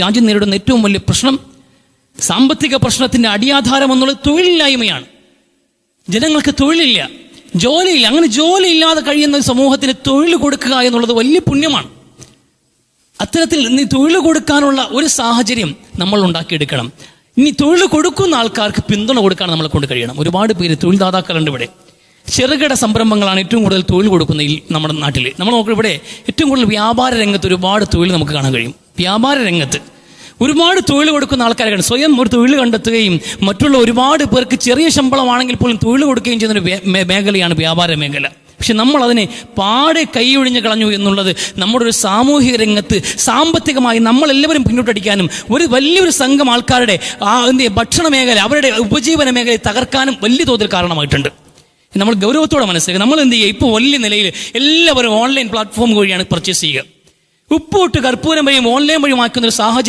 രാജ്യം നേരിടുന്ന ഏറ്റവും വലിയ പ്രശ്നം, സാമ്പത്തിക പ്രശ്നത്തിന്റെ അടിയാധാരം എന്നുള്ളത് തൊഴിലില്ലായ്മയാണ്. ജനങ്ങൾക്ക് തൊഴിലില്ല, ജോലിയില്ല. അങ്ങനെ ജോലിയില്ലാതെ കഴിയുന്ന ഒരു സമൂഹത്തിന് തൊഴിൽ കൊടുക്കുക എന്നുള്ളത് വലിയ പുണ്യമാണ്. അത്തരത്തിൽ നീ തൊഴിൽ കൊടുക്കാനുള്ള ഒരു സാഹചര്യം നമ്മൾ ഉണ്ടാക്കിയെടുക്കണം. ഇനി തൊഴിൽ കൊടുക്കുന്ന ആൾക്കാർക്ക് പിന്തുണ കൊടുക്കാൻ നമ്മളെ കൊണ്ട് കഴിയണം. ഒരുപാട് പേര് തൊഴിൽദാതാക്കളുണ്ട് ഇവിടെ. ചെറുകിട സംരംഭങ്ങളാണ് ഏറ്റവും കൂടുതൽ തൊഴിൽ കൊടുക്കുന്ന ഈ നമ്മുടെ നാട്ടിൽ. നമ്മൾ നോക്കുക, ഇവിടെ ഏറ്റവും കൂടുതൽ വ്യാപാര രംഗത്ത് ഒരുപാട് തൊഴിൽ നമുക്ക് കാണാൻ കഴിയും. വ്യാപാര രംഗത്ത് ഒരുപാട് തൊഴിൽ കൊടുക്കുന്ന ആൾക്കാരെ കാണും. സ്വയം ഒരു തൊഴിൽ കണ്ടെത്തുകയും മറ്റുള്ള ഒരുപാട് പേർക്ക് ചെറിയ ശമ്പളമാണെങ്കിൽ പോലും തൊഴിൽ കൊടുക്കുകയും ചെയ്യുന്നൊരു മേഖലയാണ് വ്യാപാര മേഖല. പക്ഷെ നമ്മൾ അതിനെ പാടെ കൈയൊഴിഞ്ഞ് കളഞ്ഞു എന്നുള്ളത് നമ്മുടെ ഒരു സാമൂഹിക രംഗത്ത് സാമ്പത്തികമായി നമ്മളെല്ലാവരും പിന്നോട്ടടിക്കാനും ഒരു വലിയൊരു സംഘം ആൾക്കാരുടെ ഭക്ഷണ മേഖല, അവരുടെ ഉപജീവന മേഖലയെ തകർക്കാനും വലിയ തോതിൽ കാരണമായിട്ടുണ്ട്. നമ്മൾ ഗൗരവത്തോടെ മനസ്സിലാക്കുക. നമ്മൾ എന്ത് ചെയ്യുക? ഇപ്പോൾ വലിയ നിലയിൽ എല്ലാവരും ഓൺലൈൻ പ്ലാറ്റ്ഫോം വഴിയാണ് പർച്ചേസ് ചെയ്യുക. ഉപ്പൂട്ട് കർപ്പൂരം വഴിയും ഓൺലൈൻ വഴിയുമാക്കുന്ന ഒരു സാഹചര്യം